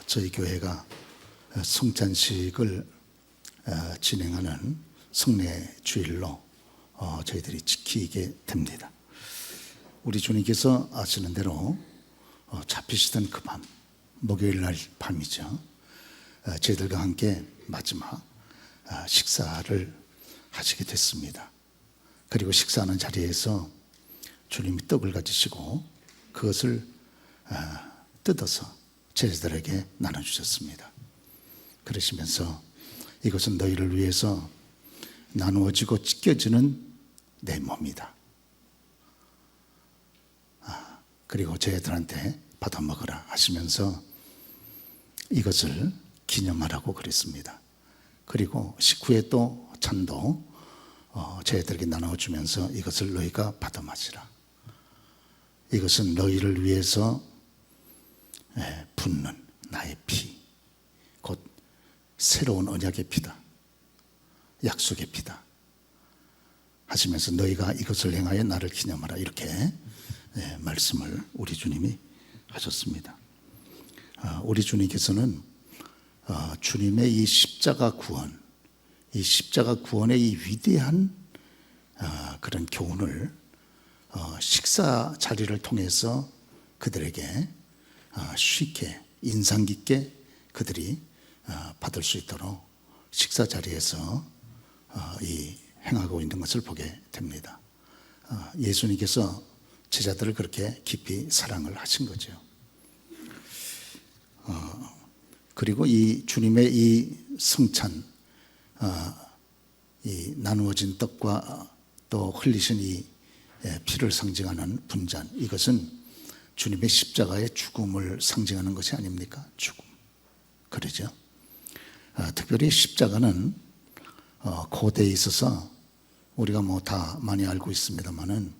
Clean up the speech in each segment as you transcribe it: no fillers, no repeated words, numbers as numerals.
저희 교회가 성찬식을 진행하는 성례 주일로 저희들이 지키게 됩니다. 우리 주님께서 아시는 대로 잡히시던 그 밤, 목요일 날 밤이죠. 저희들과 함께 마지막 식사를 하시게 됐습니다. 그리고 식사하는 자리에서 주님이 떡을 가지시고 그것을 뜯어서 제자들에게 나눠주셨습니다. 그러시면서 이것은 너희를 위해서 나누어지고 찢겨지는 내 몸이다. 그리고 저희들한테 받아 먹으라 하시면서 이것을 기념하라고 그랬습니다. 그리고 식후에 또 잔도 저희들에게 나눠주면서 이것을 너희가 받아 마시라. 이것은 너희를 위해서 붓는 나의 피, 곧 새로운 언약의 피다, 약속의 피다 하시면서 너희가 이것을 행하여 나를 기념하라, 이렇게 말씀을 우리 주님이 하셨습니다. 우리 주님께서는 주님의 이 십자가 구원, 이 십자가 구원의 이 위대한 그런 교훈을 식사 자리를 통해서 그들에게 쉽게 인상 깊게 그들이 받을 수 있도록 식사 자리에서 이 행하고 있는 것을 보게 됩니다. 예수님께서 제자들을 그렇게 깊이 사랑을 하신 거죠. 그리고 이 주님의 이 성찬, 이 나누어진 떡과 또 흘리신 이 피를 상징하는 분잔, 이것은 주님의 십자가의 죽음을 상징하는 것이 아닙니까? 죽음. 그러죠. 특별히 십자가는 고대에 있어서 우리가 뭐 다 많이 알고 있습니다만은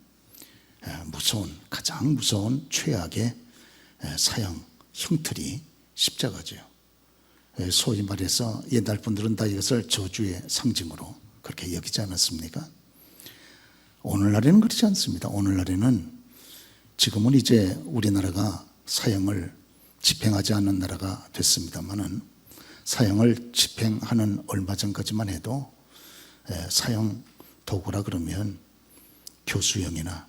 무서운, 가장 무서운 최악의 사형 형틀이 십자가죠. 소위 말해서 옛날 분들은 다 이것을 저주의 상징으로 그렇게 여기지 않았습니까? 오늘날에는 그렇지 않습니다. 오늘날에는 지금은 이제 우리나라가 사형을 집행하지 않는 나라가 됐습니다만은 사형을 집행하는 얼마 전까지만 해도 사형 도구라 그러면 교수형이나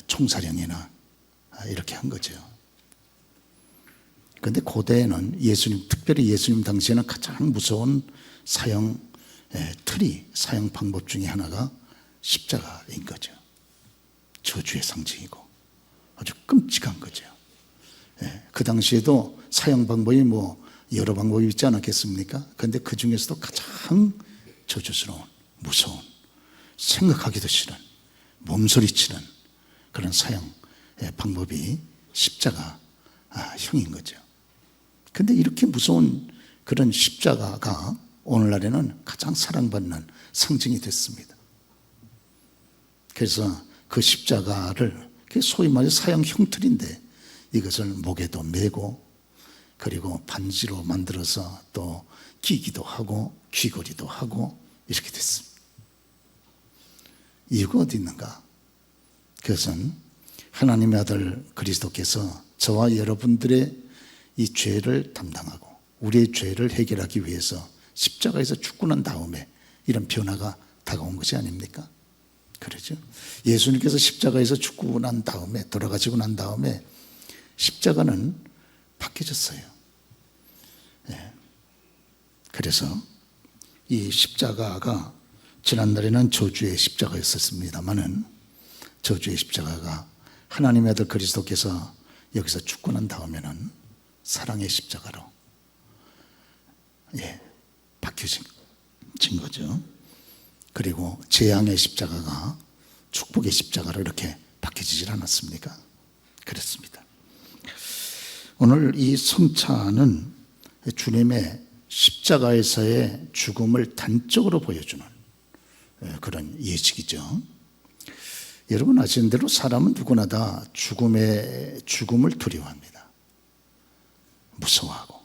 총살형이나 이렇게 한 거죠. 그런데 고대에는 예수님, 특별히 예수님 당시에는 가장 무서운 사형 틀이, 사형 방법 중에 하나가 십자가인 거죠. 저주의 상징이고 아주 끔찍한 거죠. 그 당시에도 사형 방법이 뭐 여러 방법이 있지 않았겠습니까? 그런데 그 중에서도 가장 저주스러운, 무서운, 생각하기도 싫은, 몸소리치는 그런 사형 방법이 십자가 형인 거죠. 그런데 이렇게 무서운 그런 십자가가 오늘날에는 가장 사랑받는 상징이 됐습니다. 그래서 그 십자가를 소위 말해 사형 형틀인데 이것을 목에도 메고 그리고 반지로 만들어서 또 끼기도 하고 귀걸이도 하고 이렇게 됐습니다. 이유가 어디 있는가? 그것은 하나님의 아들 그리스도께서 저와 여러분들의 이 죄를 담당하고 우리의 죄를 해결하기 위해서 십자가에서 죽고 난 다음에 이런 변화가 다가온 것이 아닙니까? 그렇죠? 예수님께서 십자가에서 죽고 난 다음에, 돌아가시고 난 다음에 십자가는 바뀌어졌어요. 그래서 이 십자가가 지난날에는 저주의 십자가였었습니다만은 저주의 십자가가 하나님의 아들 그리스도께서 여기서 죽고 난 다음에는 사랑의 십자가로 바뀌어진 거죠. 그리고 재앙의 십자가가 축복의 십자가로 이렇게 바뀌어지질 않았습니까? 그렇습니다. 오늘 이 성찬은 주님의 십자가에서의 죽음을 단적으로 보여주는 그런 예식이죠. 여러분 아시는 대로 사람은 누구나 다 죽음을 두려워합니다. 무서워하고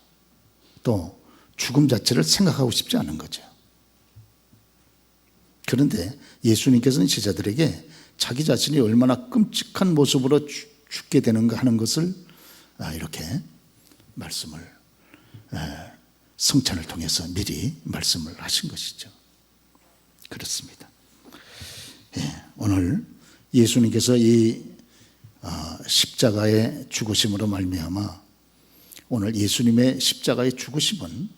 또 죽음 자체를 생각하고 싶지 않은 거죠. 그런데 예수님께서는 제자들에게 자기 자신이 얼마나 끔찍한 모습으로 죽게 되는가 하는 것을 이렇게 말씀을 성찬을 통해서 미리 말씀을 하신 것이죠. 그렇습니다. 오늘 예수님께서 이 십자가의 죽으심으로 말미암아 오늘 예수님의 십자가의 죽으심은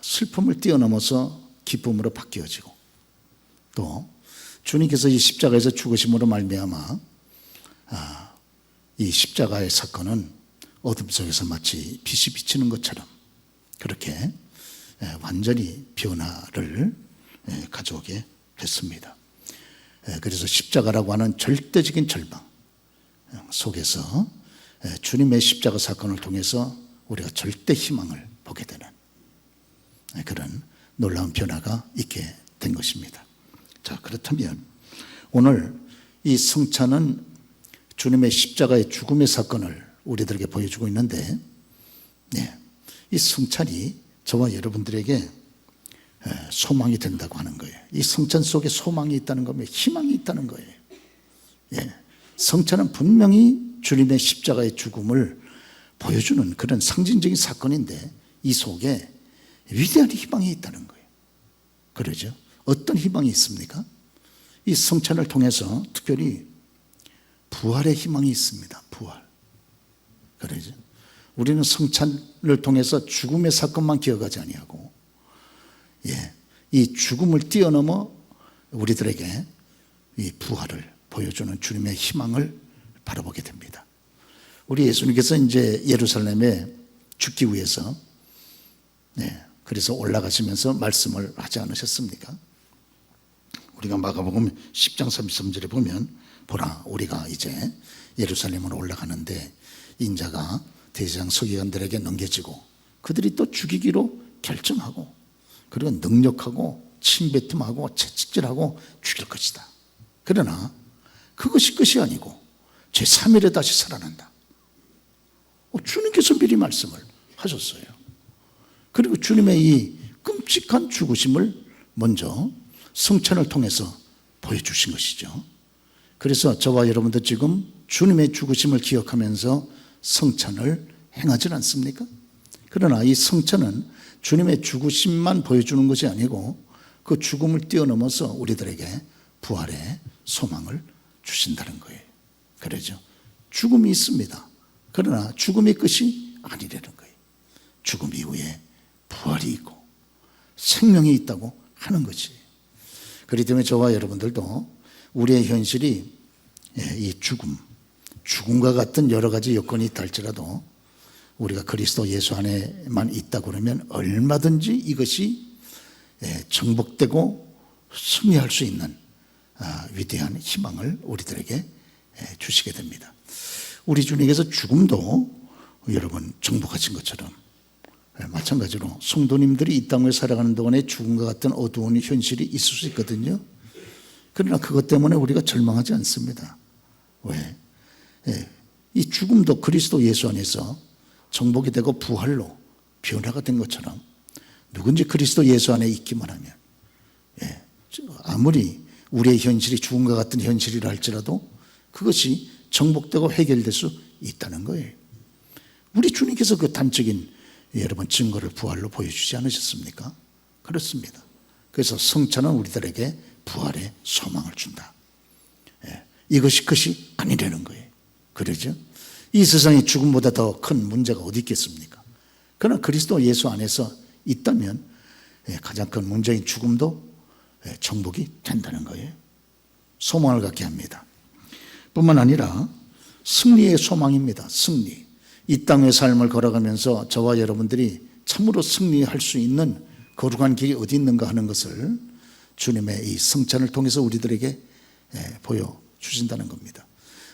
슬픔을 뛰어넘어서 기쁨으로 바뀌어지고, 또 주님께서 이 십자가에서 죽으심으로 말미암아 이 십자가의 사건은 어둠 속에서 마치 빛이 비치는 것처럼 그렇게 완전히 변화를 가져오게 됐습니다. 그래서 십자가라고 하는 절대적인 절망 속에서 주님의 십자가 사건을 통해서 우리가 절대 희망을 보게 되는 그런 놀라운 변화가 있게 된 것입니다. 자, 그렇다면 오늘 이 성찬은 주님의 십자가의 죽음의 사건을 우리들에게 보여주고 있는데, 이 성찬이 저와 여러분들에게 소망이 된다고 하는 거예요. 이 성찬 속에 소망이 있다는 거면 희망이 있다는 거예요. 성찬은 분명히 주님의 십자가의 죽음을 보여주는 그런 상징적인 사건인데, 이 속에 위대한 희망이 있다는 거예요. 그러죠? 어떤 희망이 있습니까? 이 성찬을 통해서 특별히 부활의 희망이 있습니다. 부활. 그러죠? 우리는 성찬을 통해서 죽음의 사건만 기억하지 아니하고, 이 죽음을 뛰어넘어 우리들에게 이 부활을 보여주는 주님의 희망을 바라보게 됩니다. 우리 예수님께서 이제 예루살렘에 죽기 위해서 그래서 올라가시면서 말씀을 하지 않으셨습니까? 우리가 마가복음 10장 33절에 보면, 보라, 우리가 이제 예루살렘으로 올라가는데 인자가 대제사장 서기관들에게 넘겨지고 그들이 또 죽이기로 결정하고, 그리고 능력하고 침뱉음하고 채찍질하고 죽일 것이다. 그러나 그것이 끝이 아니고 제3일에 다시 살아난다. 주님께서 미리 말씀을 하셨어요. 그리고 주님의 이 끔찍한 죽으심을 먼저 성찬을 통해서 보여주신 것이죠. 그래서 저와 여러분도 지금 주님의 죽으심을 기억하면서 성찬을 행하지 않습니까? 그러나 이 성찬은 주님의 죽으심만 보여주는 것이 아니고 그 죽음을 뛰어넘어서 우리들에게 부활의 소망을 주신다는 거예요. 그러죠? 죽음이 있습니다. 그러나 죽음의 끝이 아니라는 거예요. 죽음 이후에 부활이 있고 생명이 있다고 하는 거지. 그렇기 때문에 저와 여러분들도 우리의 현실이 이 죽음과 같은 여러 가지 여건이 있다 할지라도 우리가 그리스도 예수 안에만 있다고 그러면 얼마든지 이것이 정복되고 승리할 수 있는 위대한 희망을 우리들에게 주시게 됩니다. 우리 주님께서 죽음도 여러분 정복하신 것처럼 마찬가지로 성도님들이 이 땅을 살아가는 동안에 죽음과 같은 어두운 현실이 있을 수 있거든요. 그러나 그것 때문에 우리가 절망하지 않습니다. 왜? 이 죽음도 그리스도 예수 안에서 정복이 되고 부활로 변화가 된 것처럼 누군지 그리스도 예수 안에 있기만 하면 아무리 우리의 현실이 죽음과 같은 현실이라 할지라도 그것이 정복되고 해결될 수 있다는 거예요. 우리 주님께서 그 단적인 여러분 증거를 부활로 보여주지 않으셨습니까? 그렇습니다. 그래서 성찬은 우리들에게 부활의 소망을 준다. 이것이 끝이 아니라는 거예요. 그러죠? 이 세상에 죽음보다 더 큰 문제가 어디 있겠습니까? 그러나 그리스도 예수 안에서 있다면 가장 큰 문제인 죽음도 정복이 된다는 거예요. 소망을 갖게 합니다. 뿐만 아니라 승리의 소망입니다. 승리. 이 땅의 삶을 걸어가면서 저와 여러분들이 참으로 승리할 수 있는 거룩한 길이 어디 있는가 하는 것을 주님의 이 성찬을 통해서 우리들에게 보여주신다는 겁니다.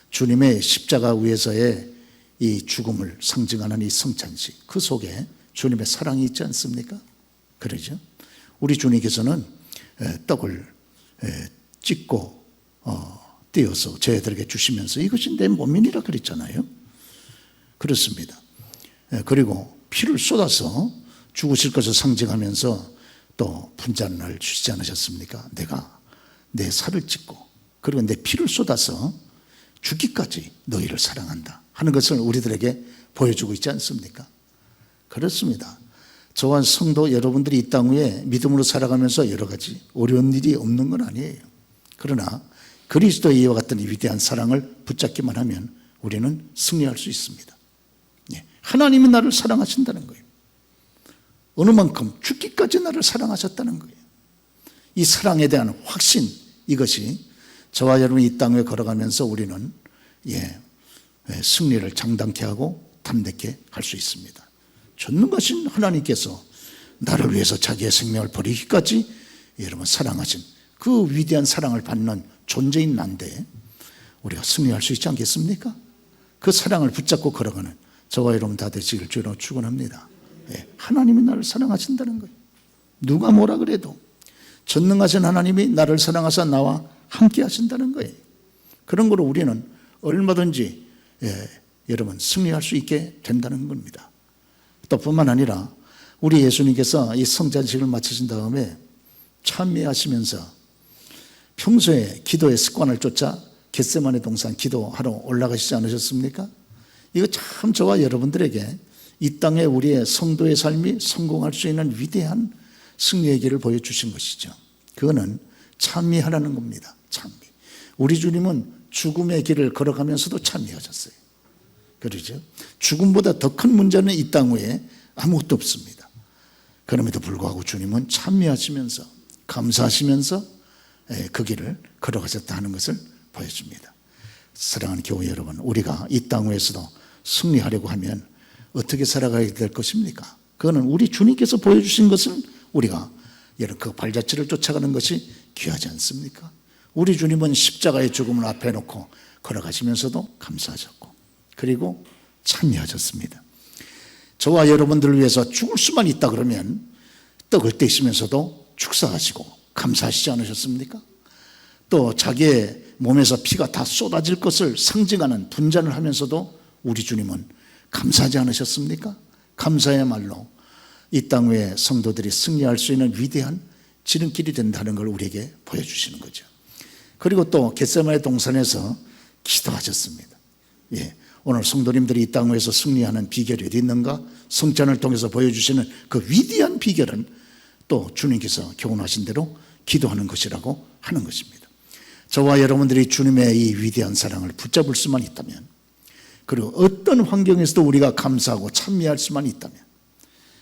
주님의 십자가 위에서의 이 죽음을 상징하는 이 성찬식, 그 속에 주님의 사랑이 있지 않습니까? 그러죠? 우리 주님께서는 떡을 찢고 떼어서 저희들에게 주시면서 이것이 내 몸이니라 그랬잖아요. 그렇습니다. 그리고 피를 쏟아서 죽으실 것을 상징하면서 또 분잔을 주시지 않으셨습니까? 내가 내 살을 찢고 그리고 내 피를 쏟아서 죽기까지 너희를 사랑한다 하는 것을 우리들에게 보여주고 있지 않습니까? 그렇습니다. 저와 성도 여러분들이 이 땅 위에 믿음으로 살아가면서 여러 가지 어려운 일이 없는 건 아니에요. 그러나 그리스도의 이와 같은 위대한 사랑을 붙잡기만 하면 우리는 승리할 수 있습니다. 하나님이 나를 사랑하신다는 거예요. 어느 만큼 죽기까지 나를 사랑하셨다는 거예요. 이 사랑에 대한 확신, 이것이 저와 여러분이 이 땅 위에 걸어가면서 우리는 승리를 장담케 하고 담대케 할 수 있습니다. 전능하신 하나님께서 나를 위해서 자기의 생명을 버리기까지 여러분 사랑하신 그 위대한 사랑을 받는 존재인 난데 우리가 승리할 수 있지 않겠습니까? 그 사랑을 붙잡고 걸어가는 저와 여러분 다 되시길 주로 축원합니다. 하나님이 나를 사랑하신다는 거예요. 누가 뭐라 그래도 전능하신 하나님이 나를 사랑하사 나와 함께 하신다는 거예요. 그런 거로 우리는 얼마든지 여러분 승리할 수 있게 된다는 겁니다. 또 뿐만 아니라 우리 예수님께서 이 성찬식을 마치신 다음에 찬미하시면서 평소에 기도의 습관을 쫓아 겟세마네 동산 기도하러 올라가시지 않으셨습니까? 이거 참 저와 여러분들에게 이 땅에 우리의 성도의 삶이 성공할 수 있는 위대한 승리의 길을 보여주신 것이죠. 그거는 찬미하라는 겁니다. 찬미. 우리 주님은 죽음의 길을 걸어가면서도 찬미하셨어요. 그러죠? 죽음보다 더 큰 문제는 이 땅 위에 아무것도 없습니다. 그럼에도 불구하고 주님은 찬미하시면서 감사하시면서 그 길을 걸어가셨다 하는 것을 보여줍니다. 사랑하는 교회 여러분, 우리가 이 땅 위에서도 승리하려고 하면 어떻게 살아가야 될 것입니까? 그거는 우리 주님께서 보여주신 것은 우리가 그 발자취를 쫓아가는 것이 귀하지 않습니까? 우리 주님은 십자가의 죽음을 앞에 놓고 걸어가시면서도 감사하셨고 그리고 찬미하셨습니다. 저와 여러분들을 위해서 죽을 수만 있다 그러면 떡을 떼시면서도 축사하시고 감사하시지 않으셨습니까? 또 자기의 몸에서 피가 다 쏟아질 것을 상징하는 분잔을 하면서도 우리 주님은 감사하지 않으셨습니까? 감사야말로 이 땅 위에 성도들이 승리할 수 있는 위대한 지름길이 된다는 걸 우리에게 보여주시는 거죠. 그리고 또 겟세마네 동산에서 기도하셨습니다. 오늘 성도님들이 이 땅 위에서 승리하는 비결이 어디 있는가? 성찬을 통해서 보여주시는 그 위대한 비결은 또 주님께서 교훈하신 대로 기도하는 것이라고 하는 것입니다. 저와 여러분들이 주님의 이 위대한 사랑을 붙잡을 수만 있다면, 그리고 어떤 환경에서도 우리가 감사하고 찬미할 수만 있다면,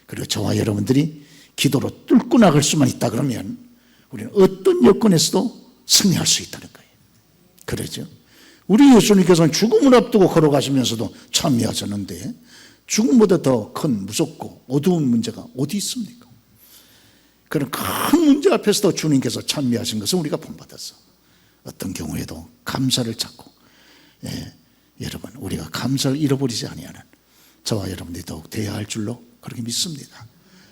그리고 저와 여러분들이 기도로 뚫고 나갈 수만 있다 그러면 우리는 어떤 여건에서도 승리할 수 있다는 거예요. 그러죠? 우리 예수님께서는 죽음을 앞두고 걸어가시면서도 찬미하셨는데 죽음보다 더 큰 무섭고 어두운 문제가 어디 있습니까? 그런 큰 문제 앞에서도 주님께서 찬미하신 것을 우리가 본받아서 어떤 경우에도 감사를 찾고 여러분 우리가 감사를 잃어버리지 아니하는 저와 여러분들이 더욱 되어야 할 줄로 그렇게 믿습니다.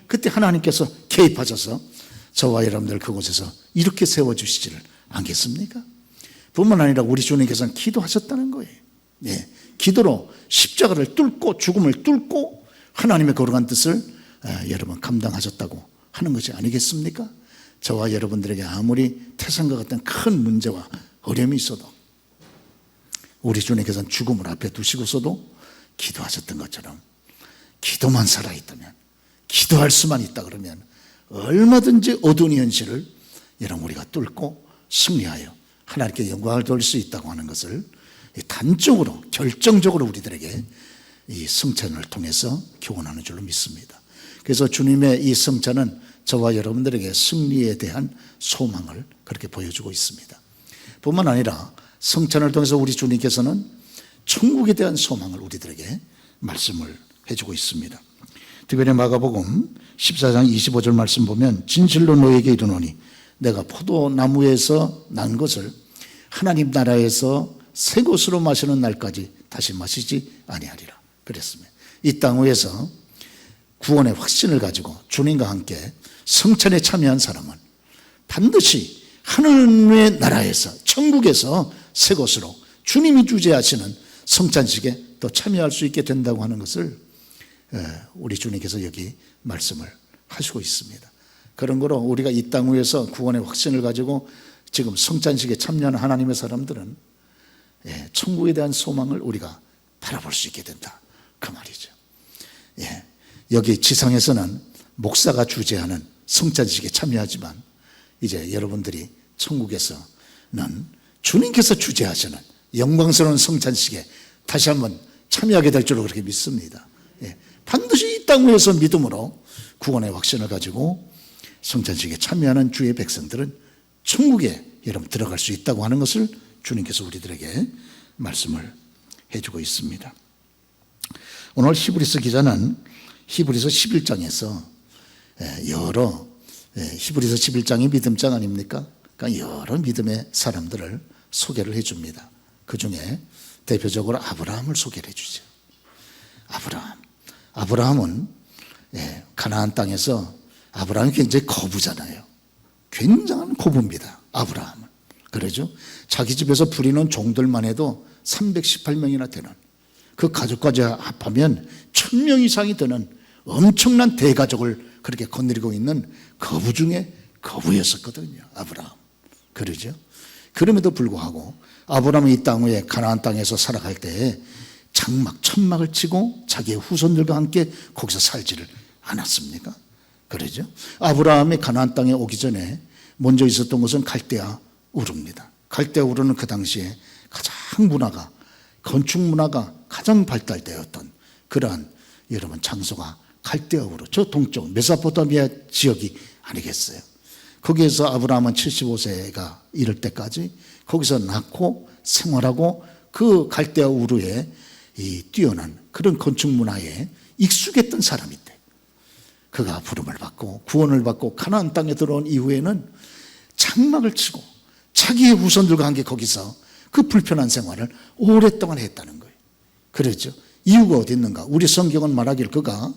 그때 하나님께서 개입하셔서 저와 여러분들 그곳에서 이렇게 세워주시지를 않겠습니까? 뿐만 아니라 우리 주님께서는 기도하셨다는 거예요. 기도로 십자가를 뚫고 죽음을 뚫고 하나님의 거룩한 뜻을 여러분 감당하셨다고 하는 것이 아니겠습니까? 저와 여러분들에게 아무리 태산과 같은 큰 문제와 어려움이 있어도 우리 주님께서는 죽음을 앞에 두시고서도 기도하셨던 것처럼 기도만 살아있다면, 기도할 수만 있다 그러면 얼마든지 어두운 현실을 여러분 우리가 뚫고 승리하여 하나님께 영광을 돌릴 수 있다고 하는 것을 단적으로 결정적으로 우리들에게 이 성찬을 통해서 교훈하는 줄로 믿습니다. 그래서 주님의 이 성찬은 저와 여러분들에게 승리에 대한 소망을 그렇게 보여주고 있습니다. 뿐만 아니라 성찬을 통해서 우리 주님께서는 천국에 대한 소망을 우리들에게 말씀을 해주고 있습니다. 특별히 마가복음 14장 25절 말씀 보면 진실로 너에게 이르노니 내가 포도나무에서 난 것을 하나님 나라에서 새 것으로 마시는 날까지 다시 마시지 아니하리라 그랬습니다. 이 땅 위에서 구원의 확신을 가지고 주님과 함께 성찬에 참여한 사람은 반드시 하나님의 나라에서 천국에서 새 것으로 주님이 주재하시는 성찬식에 또 참여할 수 있게 된다고 하는 것을 우리 주님께서 여기 말씀을 하시고 있습니다. 그런 거로 우리가 이 땅 위에서 구원의 확신을 가지고 지금 성찬식에 참여하는 하나님의 사람들은 천국에 대한 소망을 우리가 바라볼 수 있게 된다. 그 말이죠. 예. 여기 지상에서는 목사가 주재하는 성찬식에 참여하지만 이제 여러분들이 천국에서는 주님께서 주재하시는 영광스러운 성찬식에 다시 한번 참여하게 될 줄로 그렇게 믿습니다. 예. 반드시 이 땅 위에서 믿음으로 구원의 확신을 가지고 성찬식에 참여하는 주의 백성들은 천국에 여러분 들어갈 수 있다고 하는 것을 주님께서 우리들에게 말씀을 해주고 있습니다. 오늘 히브리서 기자는 히브리서 11장에서 히브리서 11장이 믿음장 아닙니까? 그러니까 여러 믿음의 사람들을 소개를 해줍니다. 그 중에 대표적으로 아브라함을 소개를 해주죠. 아브라함은 가나안 땅에서 아브라함이 굉장히 거부잖아요. 굉장한 거부입니다. 아브라함은. 그러죠? 자기 집에서 부리는 종들만 해도 318명이나 되는, 그 가족까지 합하면 1000명 이상이 되는 엄청난 대가족을 그렇게 거느리고 있는 거부 중에 거부였었거든요. 아브라함. 그러죠? 그럼에도 불구하고 아브라함이 이 땅에 가나안 땅에서 살아갈 때에 장막, 천막을 치고 자기의 후손들과 함께 거기서 살지를 않았습니까? 그러죠? 아브라함이 가나안 땅에 오기 전에 먼저 있었던 것은 갈대아 우르입니다. 갈대아 우르는 그 당시에 가장 문화가, 건축 문화가 가장 발달되었던 그러한 여러분 장소가 갈대아 우르, 저 동쪽 메소포타미아 지역이 아니겠어요? 거기에서 아브라함은 75세가 이를 때까지 거기서 낳고 생활하고 그 갈대아 우르에 이 뛰어난 그런 건축 문화에 익숙했던 사람인데, 그가 부름을 받고 구원을 받고 가나안 땅에 들어온 이후에는 장막을 치고 자기의 후손들과 함께 거기서 그 불편한 생활을 오랫동안 했다는 거예요. 그렇죠? 이유가 어디 있는가? 우리 성경은 말하길 그가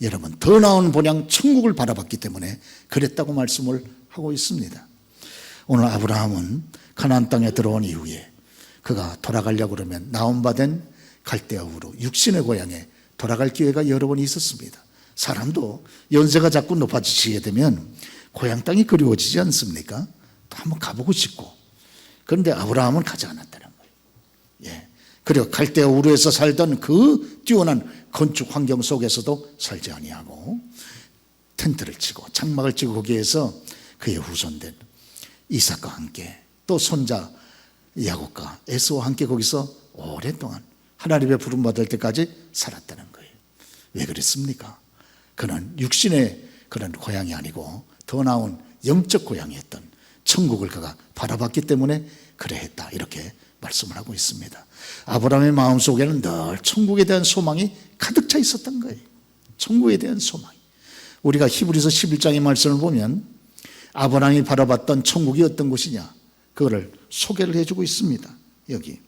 여러분 더 나은 본향 천국을 바라봤기 때문에 그랬다고 말씀을 하고 있습니다. 오늘 아브라함은 가나안 땅에 들어온 이후에 그가 돌아가려고 그러면 나온바된 갈대아 우르 육신의 고향에 돌아갈 기회가 여러 번 있었습니다. 사람도 연세가 자꾸 높아지게 되면 고향 땅이 그리워지지 않습니까? 또 한번 가보고 싶고. 그런데 아브라함은 가지 않았다는 거예요. 예. 그리고 갈대아 우르에서 살던 그 뛰어난 건축 환경 속에서도 살지 아니하고 텐트를 치고 장막을 치고 거기에서 그의 후손된 이삭과 함께 또 손자 야곱과 에서와 함께 거기서 오랫동안 하나님의 부름 받을 때까지 살았다는 거예요. 왜 그랬습니까? 그는 육신의 그런 고향이 아니고 더 나은 영적 고향이었던 천국을 그가 바라봤기 때문에 그래했다, 이렇게 말씀을 하고 있습니다. 아브라함의 마음속에는 늘 천국에 대한 소망이 가득 차 있었던 거예요. 천국에 대한 소망이. 우리가 히브리서 11장의 말씀을 보면 아브라함이 바라봤던 천국이 어떤 곳이냐, 그거를 소개를 해주고 있습니다. 여기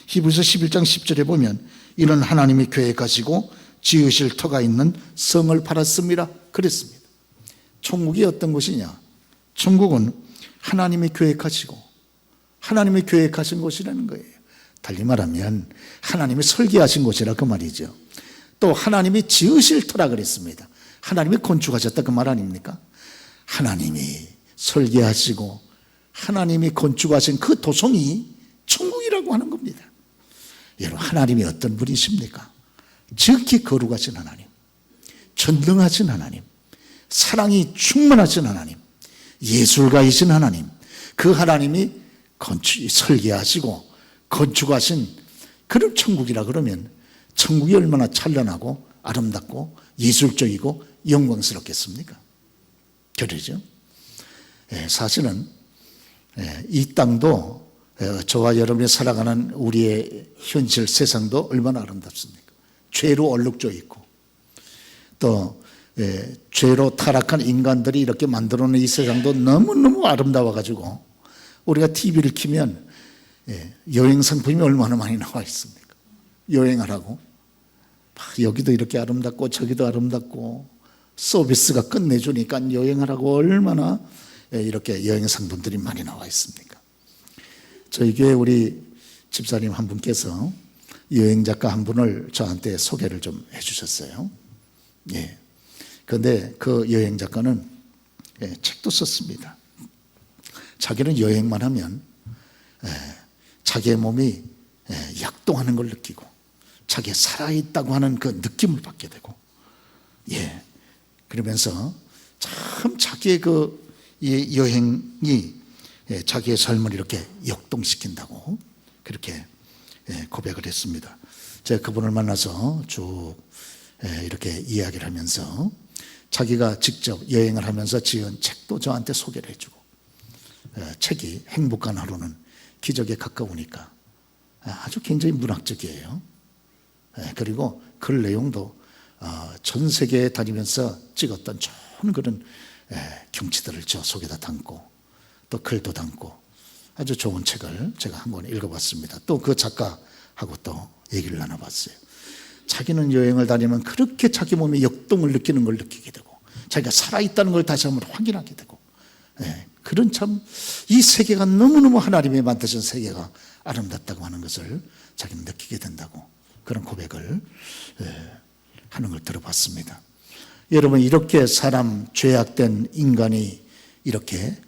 히브리서 11장 10절에 보면 이는 하나님이 계획하시고 지으실 터가 있는 성을 바랐습니다, 그랬습니다. 천국이 어떤 곳이냐? 천국은 하나님이 계획하시고 하나님이 계획하신 곳이라는 거예요. 달리 말하면 하나님이 설계하신 곳이라 그 말이죠. 또 하나님이 지으실 터라 그랬습니다. 하나님이 건축하셨다 그 말 아닙니까? 하나님이 설계하시고 하나님이 건축하신 그 도성이 천국이라고 하는 겁니다. 여러분, 하나님이 어떤 분이십니까? 지극히 거룩하신 하나님, 전능하신 하나님, 사랑이 충만하신 하나님, 예술가이신 하나님, 그 하나님이 설계하시고 건축하신 그런 천국이라 그러면 천국이 얼마나 찬란하고 아름답고 예술적이고 영광스럽겠습니까? 그러죠? 사실은 이 땅도 저와 여러분이 살아가는 우리의 현실 세상도 얼마나 아름답습니까? 죄로 얼룩져 있고 또 죄로 타락한 인간들이 이렇게 만들어놓은 이 세상도 너무너무 아름다워가지고 우리가 TV를 켜면 여행 상품이 얼마나 많이 나와 있습니까? 여행하라고 여기도 이렇게 아름답고 저기도 아름답고 서비스가 끝내주니까 여행하라고 얼마나 이렇게 여행 상품들이 많이 나와 있습니까? 저희 교회 우리 집사님 한 분께서 여행 작가 한 분을 저한테 소개를 좀 해주셨어요. 예. 그런데 그 여행 작가는 책도 썼습니다. 자기는 여행만 하면 자기의 몸이 약동하는 걸 느끼고 자기가 살아있다고 하는 그 느낌을 받게 되고, 그러면서 참 자기의 이 여행이 자기의 삶을 이렇게 역동시킨다고 그렇게 고백을 했습니다. 제가 그분을 만나서 쭉 이렇게 이야기를 하면서 자기가 직접 여행을 하면서 지은 책도 저한테 소개를 해주고, 책이 행복한 하루는 기적에 가까우니까 아주 굉장히 문학적이에요. 그리고 글 내용도 전 세계에 다니면서 찍었던 좋은 그런 경치들을 저 속에다 담고 또 글도 담고 아주 좋은 책을 제가 한 권 읽어봤습니다. 또 그 작가하고 또 얘기를 나눠봤어요. 자기는 여행을 다니면 그렇게 자기 몸에 역동을 느끼는 걸 느끼게 되고 자기가 살아있다는 걸 다시 한번 확인하게 되고, 그런 참 이 세계가 너무너무 하나님이 만드신 세계가 아름답다고 하는 것을 자기는 느끼게 된다고 그런 고백을 하는 걸 들어봤습니다. 여러분, 이렇게 사람, 죄악된 인간이 이렇게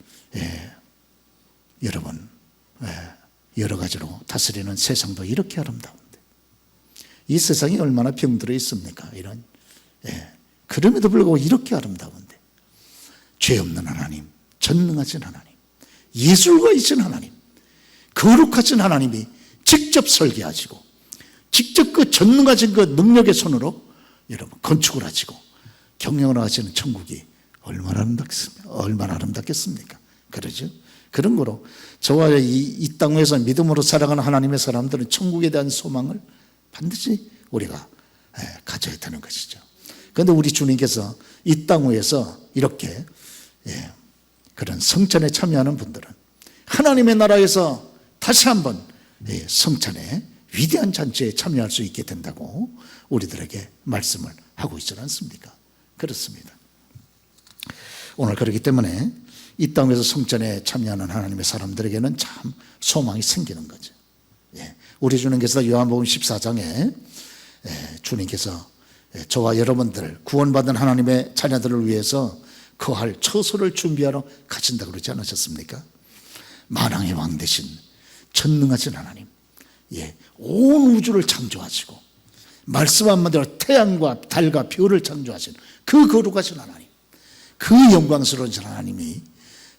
여러분 여러 가지로 다스리는 세상도 이렇게 아름다운데 이 세상이 얼마나 병들어 있습니까? 이런 그럼에도 불구하고 이렇게 아름다운데 죄 없는 하나님, 전능하신 하나님, 예술가이신 하나님, 거룩하신 하나님이 직접 설계하시고 직접 그 전능하신 그 능력의 손으로 여러분 건축을 하시고 경영을 하시는 천국이 얼마나 아름답겠습니까? 그러죠? 그런 거로 저와 이 땅 위에서 믿음으로 살아가는 하나님의 사람들은 천국에 대한 소망을 반드시 우리가 가져야 되는 것이죠. 그런데 우리 주님께서 이 땅 위에서 이렇게 그런 성찬에 참여하는 분들은 하나님의 나라에서 다시 한번 성찬의 위대한 잔치에 참여할 수 있게 된다고 우리들에게 말씀을 하고 있지 않습니까? 그렇습니다. 오늘 그렇기 때문에 이 땅에서 성찬에 참여하는 하나님의 사람들에게는 참 소망이 생기는 거죠. 우리 주님께서 요한복음 14장에 주님께서 저와 여러분들 구원받은 하나님의 자녀들을 위해서 거할 처소를 준비하러 가신다고 그러지 않으셨습니까? 만왕의 왕 되신 전능하신 하나님, 온 우주를 창조하시고 말씀 한마디로 태양과 달과 별을 창조하신 그 거룩하신 하나님, 그 영광스러운 하나님이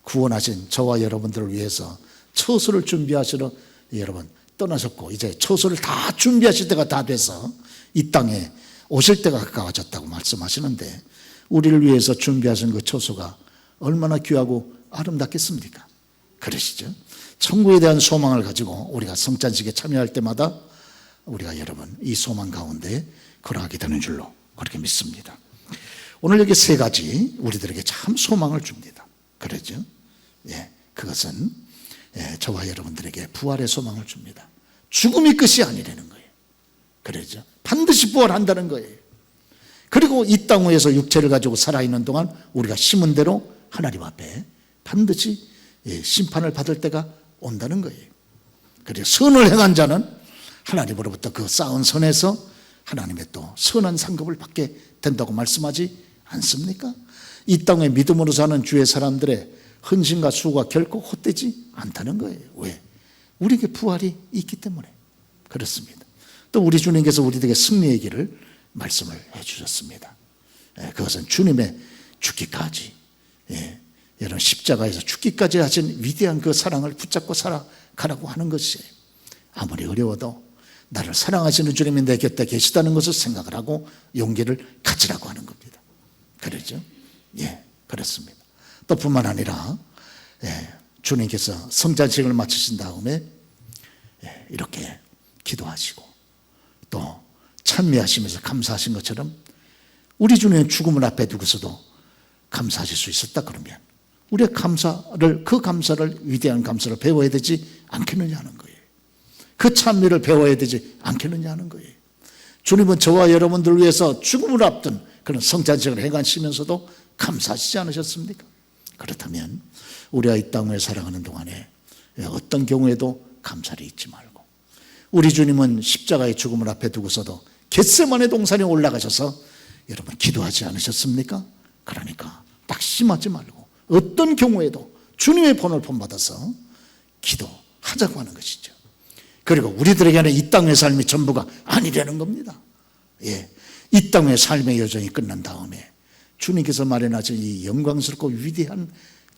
구원하신 저와 여러분들을 위해서 처소를 준비하시러 여러분 떠나셨고, 이제 처소를 다 준비하실 때가 다 돼서 이 땅에 오실 때가 가까워졌다고 말씀하시는데, 우리를 위해서 준비하신 그 처소가 얼마나 귀하고 아름답겠습니까? 그러시죠? 천국에 대한 소망을 가지고 우리가 성찬식에 참여할 때마다 우리가 여러분 이 소망 가운데 걸어가게 되는 줄로 그렇게 믿습니다. 오늘 여기 세 가지 우리들에게 참 소망을 줍니다. 그러죠? 그것은 저와 여러분들에게 부활의 소망을 줍니다. 죽음이 끝이 아니라는 거예요. 그러죠? 반드시 부활한다는 거예요. 그리고 이 땅 위에서 육체를 가지고 살아있는 동안 우리가 심은 대로 하나님 앞에 반드시 심판을 받을 때가 온다는 거예요. 그래서 선을 행한 자는 하나님으로부터 그 쌓은 선에서 하나님의 또 선한 상급을 받게 된다고 말씀하지 않습니까? 이 땅에 믿음으로 사는 주의 사람들의 헌신과 수고가 결코 헛되지 않다는 거예요. 왜? 우리에게 부활이 있기 때문에 그렇습니다. 또 우리 주님께서 우리에게 승리의 길을 말씀을 해 주셨습니다. 그것은 주님의 죽기까지, 여러분 십자가에서 죽기까지 하신 위대한 그 사랑을 붙잡고 살아가라고 하는 것이에요. 아무리 어려워도 나를 사랑하시는 주님이 내 곁에 계시다는 것을 생각을 하고 용기를 가지라고 하는 겁니다. 그러죠? 그렇습니다. 또 뿐만 아니라 주님께서 성찬식을 마치신 다음에 이렇게 기도하시고 또 찬미하시면서 감사하신 것처럼 우리 주님의 죽음을 앞에 두고서도 감사하실 수 있었다 그러면 우리의 그 감사를 위대한 감사를 배워야 되지 않겠느냐 하는 거예요. 그 찬미를 배워야 되지 않겠느냐 하는 거예요. 주님은 저와 여러분들을 위해서 죽음을 앞둔 그런 성찬식을 행하시면서도 감사하시지 않으셨습니까? 그렇다면 우리가 이 땅을 살아가는 동안에 어떤 경우에도 감사를 잊지 말고, 우리 주님은 십자가의 죽음을 앞에 두고서도 겟세마네 동산에 올라가셔서 여러분 기도하지 않으셨습니까? 그러니까 낙심하지 말고 어떤 경우에도 주님의 번호를 본받아서 기도하자고 하는 것이죠. 그리고 우리들에게는 이 땅의 삶이 전부가 아니라는 겁니다. 예, 이 땅의 삶의 여정이 끝난 다음에 주님께서 마련하신 이 영광스럽고 위대한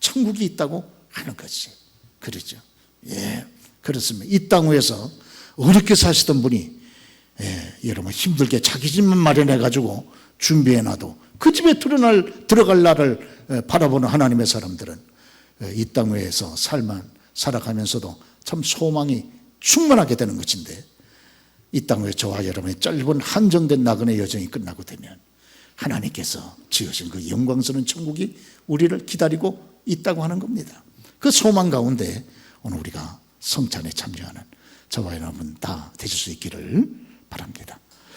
천국이 있다고 하는 것이 그렇죠. 예, 그렇습니다. 이 땅 위에서 어렵게 사시던 분이 여러분 힘들게 자기 집만 마련해 가지고 준비해 놔도 그 집에 들어갈 날을 바라보는 하나님의 사람들은 이 땅 위에서 살아가면서도 참 소망이 충만하게 되는 것인데, 이 땅 위에 저와 여러분의 짧은 한정된 나그네 여정이 끝나고 되면 하나님께서 지으신 그 영광스러운 천국이 우리를 기다리고 있다고 하는 겁니다. 그 소망 가운데 오늘 우리가 성찬에 참여하는 저와 여러분 다 되실 수 있기를 바랍니다.